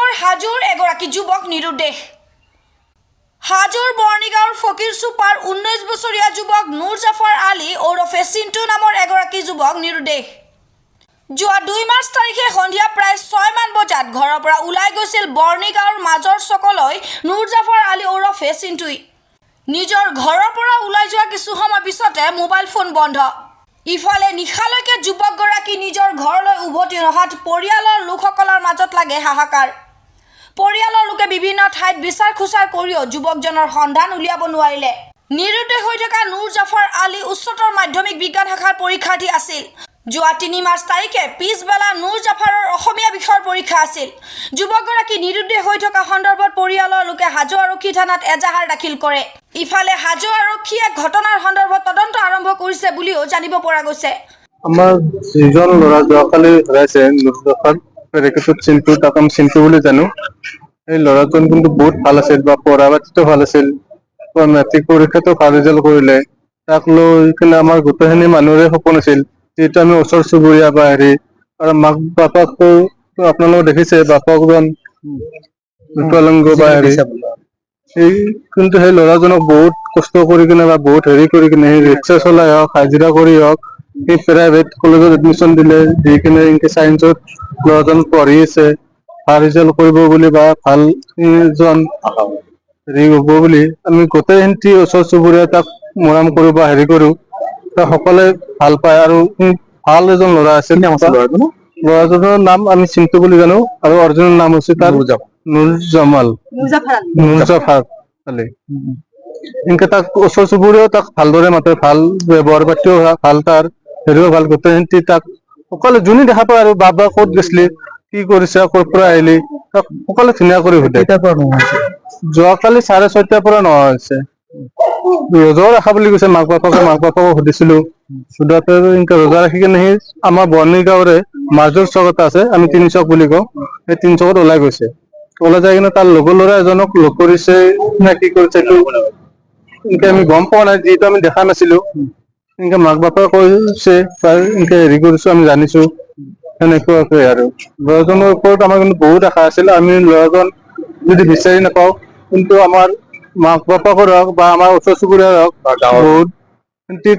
উত্তৰ হাজোৰ এগৰাকী যুৱক নিৰুদ্দেশ। হাজোৰ বৰ্ণিগাঁৱৰ ফকিৰ চুপাৰ 19 বছৰীয়া যুৱক নুৰ জাফৰ আলী ওৰফে চিন্তু নামৰ এগৰাকী যুৱক নিৰুদ্দেশ। যোৱা 2 মাৰ্চ তাৰিখে সন্ধিয়া প্ৰায় 6 মান বজাত ঘৰৰ পৰা ওলাই গৈছিল বৰ্ণিগাঁৱৰ মাজৰ চকলৈ নুৰ জাফৰ আলী ওৰফে চিন্তুই। নিজৰ ঘৰৰ পৰা ওলাই যোৱা কিছু সময় পিছতে মোবাইল ফোন বন্ধ। ইফালে নিশালৈকে যুৱকগৰাকী নিজৰ ঘৰলৈ উভতি অহাত পৰিয়ালৰ লোকসকলৰ মাজত লাগে হাহাকাৰ। পৰিয়ালৰ লোকে বিভিন্ন ঠাইত বিচাৰ খোচাৰ কৰিও যুৱকজনৰ সন্ধান উলিয়াব নোৱাৰিলে। নিৰুদ্দেশ হৈ থকা নুৰ জাফৰ আলী উচ্চতৰ মাধ্যমিক বিজ্ঞান শাখাৰ পৰীক্ষাৰ্থী আছিল। যোৱা 3 মাৰ্চ তাৰিখে পিছবেলা নুৰ জাফৰৰ অসমীয়া বিষয়ৰ পৰীক্ষা আছিল। যুৱকগৰাকী নিৰুদ্দেশ হৈ থকা সন্দৰ্ভত পৰিয়ালৰ লোকে হাজো আৰক্ষী থানাত এজাহাৰ দাখিল কৰে। ইফালে হাজো আৰক্ষীয়ে ঘটনাৰ সন্দৰ্ভত তদন্ত আৰম্ভ কৰিছে বুলিও জানিব পৰা গৈছে। আমাৰ যিজন ল'ৰা যোৱাকালি হেৰাইছে নুৰ জাফৰ পেৰেকেটত চিন্তু, তাক আমি চিন্তু বুলি জানো। এই ল'ৰাজন কিন্তু বহুত ভাল আছিল বা পঢ়া পাতিতো ভাল আছিল, মেট্ৰিক পৰীক্ষাতো ভাল ৰিজাল্ট কৰিলে। তাক লৈ কিনে আমাৰ গোটেইখিনি মানুহৰে সপোন আছিল, যিহেতু আমি ওচৰ চুবুৰীয়া বা হেৰি আৰু মাক বাপাকতো আপোনালোকে দেখিছে, বাপকজন বিকলাংগ বা হেৰি। কিন্তু সেই ল'ৰাজনক বহুত কষ্ট কৰি কিনে বা বহুত হেৰি কৰি কিনে সেই ৰিক্সা চলাই হওক, হাজিৰা কৰি হওক, সেই প্ৰাইভেট কলেজত এডমিশ্যন দিলে, দি কিনে এনেকে চায়েন্সত ল'ৰাজন পঢ়ি আছে, ভাল ৰিজাল্ট কৰিব বুলি বা ভাল এজন হেৰি হ'ব বুলি আমি গোটেইখিনি ওচৰ চুবুৰীয়া তাক মৰম কৰো বা হেৰি কৰো। তাক সকলোৱে ভাল পায় আৰু ভাল এজন ল'ৰা আছিল। ল'ৰাজনৰ নাম আমি চিন্তু বুলি জানো আৰু অৰিজিনেল নাম হৈছে তাৰ নুৰ জাফৰ আলী। এনেকে তাক ওচৰ চুবুৰীয়াও তাক ভালদৰে মাতে, ভাল ব্যৱহাৰ পাতিও ভাল, তাৰ হেৰিও ভাল। গোটেইখিনি তাক সকলো যোনে দেখা পায় আৰু বাবা ক'ত গৈছিলি, কি কৰিছে, ক'ৰ পৰা আহিলি, তাক সকলো ধুনীয়া কৰি সোধে। যোৱাকালি 6:30 পৰা নোহোৱা হৈছে। ৰোজা ৰাখা বুলি কৈছে মাক বাপাকো সুধিছিলো। সোধাতে এনেকে ৰোজা ৰাখি কিনে সি আমাৰ বৰ্ণিগাঁৱৰে মাজৰ চকত আছে, আমি 3 চক বুলি কওঁ, সেই 3 চকত ওলাই গৈছে। ওলাই যাই কিনে তাৰ লগৰ ল'ৰা এজনক লগ কৰিছে নে কি কৰিছে এইটো এনেকে আমি গম পোৱা নাই, যিহেতু আমি দেখা নাছিলো। এনেকে মাক বাপাকে কৈছে, এনেকে হেৰি কৰিছো আমি জানিছো, সেনেকুৱাকে আৰু। ল'ৰাজনৰ ওপৰত আমাৰ কিন্তু বহুত আশা আছিল। আমি ল'ৰাজন যদি বিচাৰি নাপাওঁ, কিন্তু আমাৰ মাক বাপাকৰ হওক বা আমাৰ ওচৰ চুবুৰীয়াৰ হওক বহুত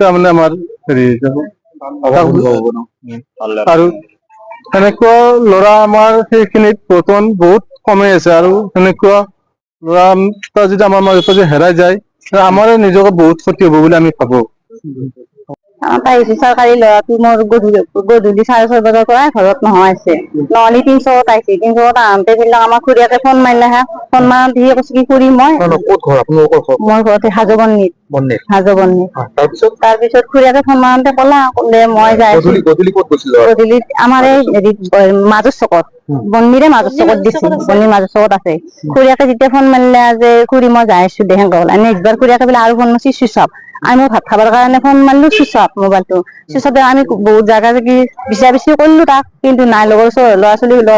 তাৰমানে আমাৰ হেৰি আৰু সেনেকুৱা ল'ৰা আমাৰ সেইখিনিত বৰ্তমান বহুত কমেই আছে। আৰু সেনেকুৱা ল'ৰা যদি আমাৰ মাজত হেৰাই যায়, আমাৰে নিজকে বহুত ক্ষতি হ'ব বুলি আমি ভাবো। পাইছো চৰকাৰী ল'ৰাটো মোৰ গধূলি 6:30 বজাৰ পৰা ঘৰত নোহোৱা হৈছে। নহ'লে 3 চকত আহিছে, 3 চকত আহোঁতে সেইবিলাক আমাৰ খুৰীয়াকে ফোন মাৰিলে হা, ফোন মাৰোতে সি কৈছে কি খুৰী মই মোৰ ঘৰতে হাজো বন্নিত। তাৰপিছত খুৰীয়াকে ফোন মাৰোতে ক'লে মই যাই আছো। গধূলি আমাৰ এই মাজৰ চকত, বন্নিৰে মাজৰ চকত দিছিল, বন্নিৰ মাজৰ চকত আছে। খুৰীয়াকে যেতিয়া ফোন মাৰিলে যে খুৰী মই যাই আছো দে, সেনেকে ক'লে। নেক্সটবাৰ খুৰীয়াকে বোলে আৰু ফোন মাৰছি চুইচ অফ। আমি ভাত খাবৰ কাৰণে ফোন মাৰিলো, চুইচ অফ মোবাইলটো। চুইচ অফ আমি বহুত জাগা জাগি বিচাৰ বিচাৰি কৰিলো তাক, কিন্তু নাই।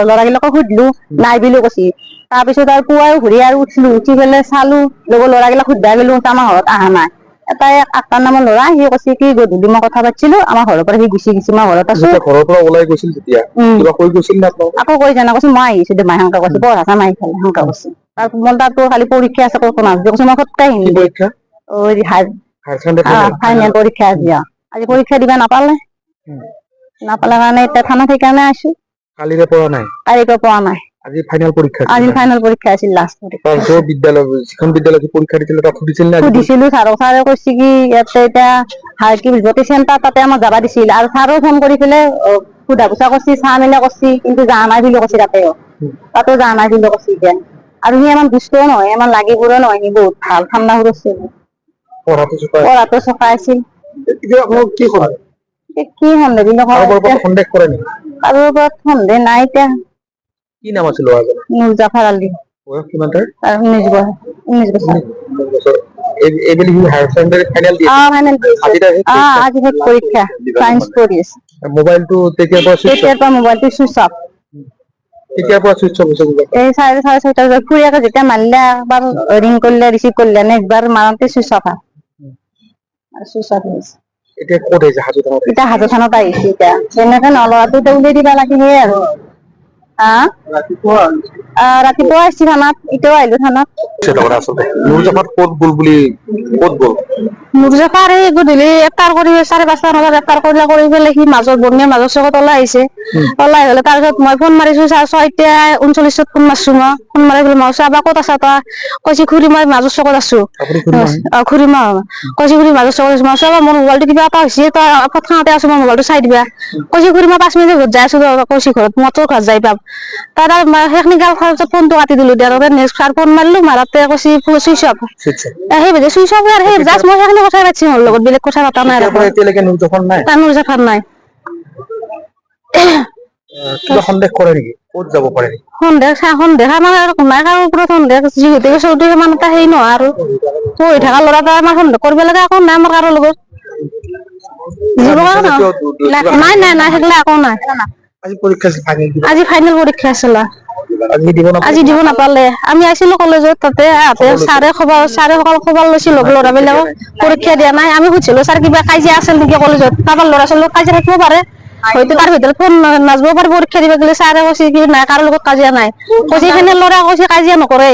ল'ৰাবিলাকক সুধিলো, নাই বুলি কৈছি। তাৰপিছত আৰু পুৱাও ঘূৰি আৰু উঠি পেলাই চালো, লগৰ ল'ৰাগিলাক সুধবা গেলো, আমাৰ ঘৰত অহা নাই। এটাই 8 নামৰ ল'ৰা, সি কৈছে কি গধূলি মই কথা পাতিছিলো, আমাৰ ঘৰৰ পৰা সি গুচি গৈছে, মই ঘৰত আছো। ঘৰৰ পৰা ওলাই গৈছিল তেতিয়া কিবা কৈ গৈছিল নে আকৌ কৈ জানা কৈছে মই আহিছো দে, মায়ে সেনেকে কৈছে, পঢ়া মায়ে সেনেকে কৈছে। তাতো খালি পৰীক্ষা আছে, কৈছে মই সপ্তাহে হিন্দি ফাইনেল পৰীক্ষা আজি পৰীক্ষা দিবা নাপালে কাৰণে এতিয়া থানাত সেইকাৰণে আছো। কালিৰে পৰা নাই, আজি ফাইনেল পৰীক্ষা আছিল লাষ্ট পৰীক্ষা। বিদ্যালয় যিখন বিদ্যালয়ত পৰীক্ষা দিছিল তাত সুধিছিলো ছাৰক, ছাৰে কৈছে কি ইয়াতে এতিয়া জ্যোতি চেণ্টাৰ তাতে আমাক যাবা দিছিল। আৰু ছাৰো ফোন কৰি পেলাই সোধা পোছা কৰিছি, চাহ মেলা কৰিছি, কিন্তু যোৱা নাই বুলি কৈছে। তাতেও যোৱা নাই বুলি কৈছে এতিয়া। আৰু সি ইমান দুষ্টও নহয়, ইমান লাগিবৰো নহয়, সি বহুত ভাল ঠাণ্ডা আছিল, পঢ়াটো চোকা আছিল। কি সন্দেহ কৰে নেকি? কাৰো ওপৰত সন্দেহ নাই এতিয়া। কি নাম আছিল ল'ৰাজনৰ? নুৰ জাফৰ আলী। বয়স কিমান তাৰ? 19 বছৰ। এইবেলি হায়াৰ ছেকেণ্ডাৰী ফাইনেল দিয়ে। আজি পৰীক্ষা সায়েন্স পঢ়ি আছে। মোবাইলটো তেতিয়াৰ পৰা মোবাইলটো চুইচ অফ। কেতিয়াৰ পৰা চুইচ অফ হৈছে মোবাইল? এই 6:30 বজাত খুৰীয়াকে যেতিয়া মাৰিলে, একবাৰ ৰিং কৰিলে, ৰিচিভ কৰিলে, একবাৰ মাৰোতে চুইচ অফ হৈছে। এতিয়া ক'ত আহিছে? এতিয়া হাজো থানাত আহিছে। এতিয়া তেনেকে ল'ৰাটো উলিয়াই দিবা লাগে, সেয়ে আৰু। ৰাতিপুৱা ৰাতিপুৱা আহিছি থানাত, এতিয়াও আহিলো থানাত। সেটা ওৰা আসলে নুৰজাফৰ কোট বুলবুলি কোট বল নুৰজাফাৰ এই গধূলি এফতাৰ কৰি 5:30 বজাত এফতাৰ কৰি পেলাই সি বৰ্ণিয়াৰ মাজৰ চকত ওলাই আহিছে। ওলাই গ'লে তাৰপিছত মই ফোন মাৰিছো 6:39 ফোন মাৰছো মই। ফোন মাৰি পেলাই মই আবা ক'ত আছা তই? কৈছি খুৰী মই মাজৰ চকত আছো। খুৰী মা কৈছি খুৰী মাজৰ চকত আছো। মই চাবা মোৰ মোবাইলটো কিবা এটা হৈছে, তই পথাৰতে আছো, মই মোবাইলটো চাই দিবা। কৈছি খুৰী মই 5 মিনিট যাই আছো, কৈছি ঘৰত মই তোৰ ঘৰত যাই পাম। তাৰ সেইখিনি গাল খৰচত ফোনটো কাটি দিলো। নেক্সট ফোন মাৰিলো, মাৰাতে কৈছি চুইচ অফ। সেই বেদে চুইচ অফ আৰু সেই জাষ্ট মই সেইখিনি কথাই পাতিছি মোৰ লগত, বেলেগ কথা পতা নাই। এতিয়ালৈকে নুৰজাফৰ নাই নুৰজাফাৰ নাই। কিবা সন্দেহ কৰে নেকি ক'ত যাব পাৰে সন্দেহ আমাৰ নাই কাৰো ওপৰত সন্দেহ, যিহেতু চৌধুৰী ইমান এটা হেৰি নহয় আৰু পঢ়ি থকা ল'ৰা এটা আমাৰ সন্দেহ কৰিব লাগে একো নাই আমাৰ কাৰো লগত। নাই নাই নাই সেইগিলা একো নাই। আজি পৰীক্ষা আজি ফাইনেল পৰীক্ষা আছিল, আজি দিব আজি দিব নাপালে। আমি আছিলো কলেজত, তাতে ছাৰে খবৰ লৈছিল ল'ৰাবিলাকক পৰীক্ষা দিয়া নাই। আমি সুধিছিলো ছাৰ কিবা কাজিয়া আছিল নেকি কলেজত? কাৰোবাৰ ল'ৰা ছোৱালী কাজিয়া থাকিব পাৰে, হয়তো তাৰ ভিতৰত ফোন নাযাব পাৰে পৰীক্ষা দিব গ'লে। ছাৰে কৈছে কি নাই কাৰো লগত কাজিয়া নাই। কৈছে ফাইনেল ল'ৰা কৈছে কাজিয়া নকৰে,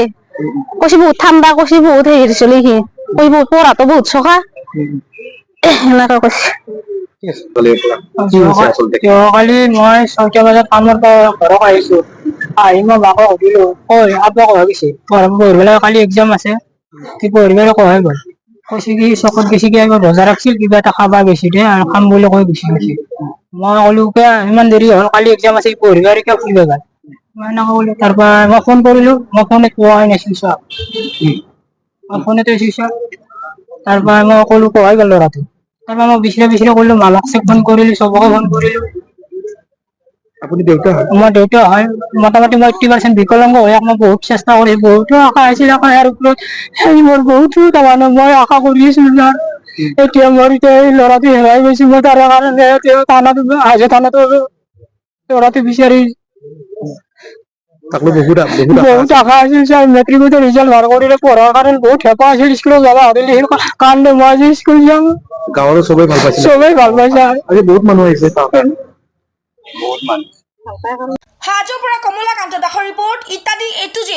কৈছে বহুত ঠাণ্ডা, কৈছে বহুত হেৰি চলি সি কৈছে বহুত পঢ়াতো বহুত চোকা এনেকে কৈছে। যোৱাকালি মই 6টা বজাত কামৰ পৰা ঘৰত আহিছো। আহি মই মাকক সুধিলো, ঐ আব্বা কলৈ গৈছে? পঢ়িবলৈ কালি এক্সাম আছে, কি পঢ়িবলৈ কয় গ'ল? কৈছে কি চকত গৈছে, কিবা বজাৰ ৰাখিছিল, কিবা এটা খাবা গৈছে দে আৰু খাম বুলি কৈ গুচি গৈছে। মই ক'লো ইমান দেৰি হ'ল, কালি এক্সাম আছে, পঢ়িব আৰু কিয় ফুৰিব গ'ল? মই এনেকে ক'লো। তাৰ পৰা মই ফোন কৰিলো, মই ফোনত পোৱাই নাই, চুইচ অফ। মই ফোনতে চুইচ অফ। তাৰ পৰা মই ক'লো কয় গ'ল ল'ৰাটো। তাৰপৰা মই বিচৰা কৰিলো, মামাক ফোন কৰিলো, চবকে ফোন কৰিলো। আপুনি দেউতা হয়? মই দেউতা হয়। মোটামুটি মই 80% বিকলাংগ হৈ মই বহুত চেষ্টা কৰি বহুতো আশা আছিল, আশাৰ ওপৰত মোৰ বহুতো তাৰমানে মই আশা কৰি আছো। এতিয়া মোৰ এই ল'ৰাটো হেৰাই গৈছে, মই তাৰ কাৰণে থানাতো ল'ৰাটো বিচাৰি তাকলৈ বহুত আশা আছিল। ছাৰ মেট্ৰিকতে ৰিজাল্ট ভাল কৰিলে, পঢ়াৰ কাৰণে বহুত হেঁপাহ আছিল, স্কুলত যাব কাৰণে মই আজি স্কুল যাম। গাঁৱৰ চবেই ভাল পাইছে, চবেই ভাল পাইছে। আজি বহুত মানুহ আহিছে। হাজোৰ পৰা কমলাকান্ত দাসৰ ৰিপৰ্ট, ইত্যাদি A to Z।